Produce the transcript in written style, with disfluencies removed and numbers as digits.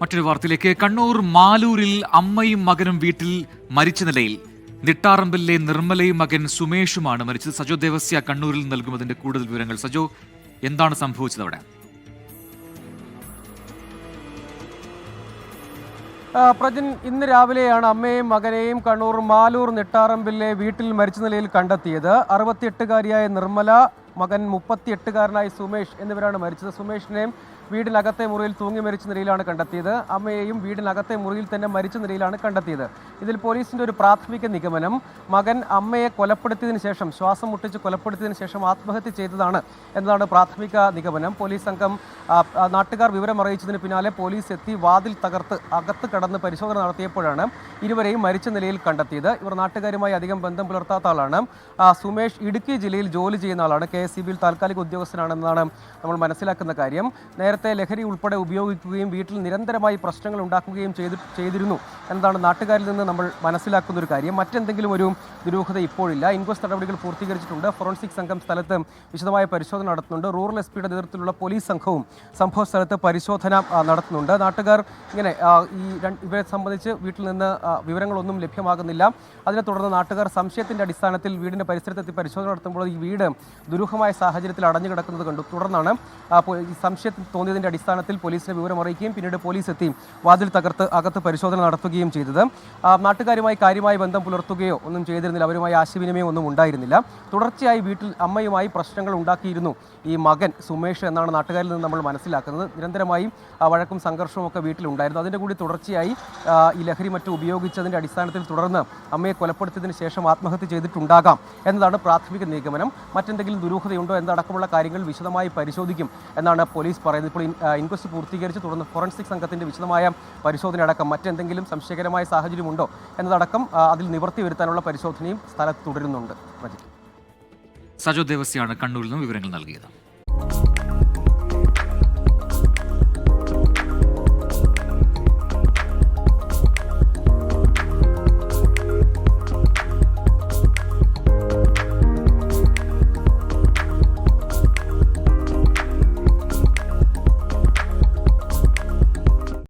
മറ്റൊരു വാർത്തയിലേക്ക്. കണ്ണൂർ മാലൂരിൽ അമ്മയും മകനും വീട്ടിൽ മരിച്ച നിലയിൽ. നിട്ടാറമ്പലിലെ നിർമ്മലയും മകൻ സുമേഷുമാണ് മരിച്ചത്. സജോ ദേവസ്യ കണ്ണൂരിൽ നൽകുന്നതിന്റെ കൂടുതൽ വിവരങ്ങൾ. സജോ, എന്താണ് സംഭവിച്ചത് അവിടെ? പ്രജിൻ, ഇന്ന് രാവിലെയാണ് അമ്മയെയും മകനെയും കണ്ണൂർ മാലൂർ നിട്ടാറമ്പിലെ വീട്ടിൽ മരിച്ച നിലയിൽ കണ്ടെത്തിയത്. 68-കാരിയായ നിർമ്മല, മകൻ 38-കാരനായ സുമേഷ് എന്നിവരാണ് മരിച്ചത്. സുമേഷിനെയും വീടിനകത്തെ മുറിയിൽ തൂങ്ങി മരിച്ച നിലയിലാണ് കണ്ടെത്തിയത്. അമ്മയെയും വീടിനകത്തെ മുറിയിൽ തന്നെ മരിച്ച നിലയിലാണ് കണ്ടെത്തിയത്. ഇതിൽ പോലീസിന്റെ ഒരു പ്രാഥമിക നിഗമനം, മകൻ അമ്മയെ കൊലപ്പെടുത്തിയതിനു ശേഷം, ശ്വാസം മുട്ടിച്ച് കൊലപ്പെടുത്തിയതിനു ശേഷം ആത്മഹത്യ ചെയ്തതാണ് എന്നതാണ് പ്രാഥമിക നിഗമനം. പോലീസ് സംഘം നാട്ടുകാർ വിവരം അറിയിച്ചതിന് പിന്നാലെ പോലീസ് എത്തി വാതിൽ തകർത്ത് അകത്ത് കടന്ന് പരിശോധന നടത്തിയപ്പോഴാണ് ഇരുവരെയും മരിച്ച നിലയിൽ കണ്ടെത്തിയത്. ഇവർ നാട്ടുകാരുമായി അധികം ബന്ധം പുലർത്താത്ത ആളാണ്. സുമേഷ് ഇടുക്കി ജില്ലയിൽ ജോലി ചെയ്യുന്ന ആളാണ്. KSEB-യിൽ താൽക്കാലിക ഉദ്യോഗസ്ഥനാണെന്നാണ് നമ്മൾ മനസ്സിലാക്കുന്ന കാര്യം. നേരത്തെ ലഹരി ഉൾപ്പെടെ ഉപയോഗിക്കുകയും വീട്ടിൽ നിരന്തരമായി പ്രശ്നങ്ങൾ ഉണ്ടാക്കുകയും ചെയ്തിരുന്നു എന്നതാണ് നാട്ടുകാരിൽ നിന്ന് നമ്മൾ മനസ്സിലാക്കുന്ന ഒരു കാര്യം. മറ്റെന്തെങ്കിലും ഒരു ദുരൂഹത ഇപ്പോഴില്ല. ഇൻക്വസ്റ്റ് നടപടികൾ പൂർത്തീകരിച്ചിട്ടുണ്ട്. ഫോറൻസിക് സംഘം സ്ഥലത്ത് വിശദമായ പരിശോധന നടത്തുന്നുണ്ട്. റൂറൽ SP-യുടെ നേതൃത്വത്തിലുള്ള പോലീസ് സംഘവും സംഭവ സ്ഥലത്ത് പരിശോധന നടത്തുന്നുണ്ട്. നാട്ടുകാർ ഇങ്ങനെ ഇവരെ സംബന്ധിച്ച് വീട്ടിൽ നിന്ന് വിവരങ്ങളൊന്നും ലഭ്യമാകുന്നില്ല. അതിനെ തുടർന്ന് നാട്ടുകാർ സംശയത്തിന്റെ അടിസ്ഥാനത്തിൽ വീടിന്റെ പരിസരത്തെത്തി പരിശോധന നടത്തുമ്പോൾ ഈ വീട് ദുരൂഹമായ സാഹചര്യത്തിൽ അടഞ്ഞു കിടക്കുന്നത് കണ്ടു. തുടർന്നാണ് ഈ സംശയത്തിൽ തോന്നിയതിന്റെ അടിസ്ഥാനത്തിൽ പോലീസിനെ വിവരം അറിയിക്കുകയും പിന്നീട് പോലീസ് എത്തി വാതിൽ തകർത്ത് അകത്ത് പരിശോധന നടത്തുകയും ചെയ്തത്. നാട്ടുകാരുമായി കാര്യമായ ബന്ധം പുലർത്തുകയോ ഒന്നും ചെയ്തിരുന്നില്ല. അവരുമായി ആശയവിനിമയം ഒന്നും ഉണ്ടായിരുന്നില്ല. തുടർച്ചയായി വീട്ടിൽ അമ്മയുമായി പ്രശ്നങ്ങൾ ഉണ്ടാക്കിയിരുന്നു ഈ മകൻ സുമേഷ് എന്നാണ് നാട്ടുകാരിൽ നിന്ന് നമ്മൾ മനസ്സിലാക്കുന്നത്. നിരന്തരമായി വഴക്കും സംഘർഷവും ഒക്കെ വീട്ടിലുണ്ടായിരുന്നു. അതിൻ്റെ കൂടി തുടർച്ചയായി ഈ ലഹരി മറ്റും ഉപയോഗിച്ചതിൻ്റെ അടിസ്ഥാനത്തിൽ തുടർന്ന് അമ്മയെ കൊലപ്പെടുത്തിയതിന് ശേഷം ആത്മഹത്യ ചെയ്തിട്ടുണ്ടാകാം എന്നതാണ് പ്രാഥമിക നിഗമനം. മറ്റെന്തെങ്കിലും ദുരൂഹതയുണ്ടോ എന്നടക്കമുള്ള കാര്യങ്ങൾ വിശദമായി പരിശോധിക്കും എന്നാണ് പോലീസ് പറയുന്നത്. ഇപ്പോൾ ഇൻക്വസ്റ്റ് പൂർത്തീകരിച്ച് തുടർന്ന് ഫോറൻസിക് സംഘത്തിൻ്റെ വിശദമായ പരിശോധന അടക്കം മറ്റെന്തെങ്കിലും സംശയകരമായ സാഹചര്യമുണ്ടോ എന്നതടക്കം അതിൽ നിവർത്തി വരുത്താനുള്ള പരിശോധനയും സ്ഥലത്ത് തുടരുന്നുണ്ട്. സജോ ദേവസ്യാണ് കണ്ണൂരിൽ നിന്നും വിവരങ്ങൾ നൽകിയത്.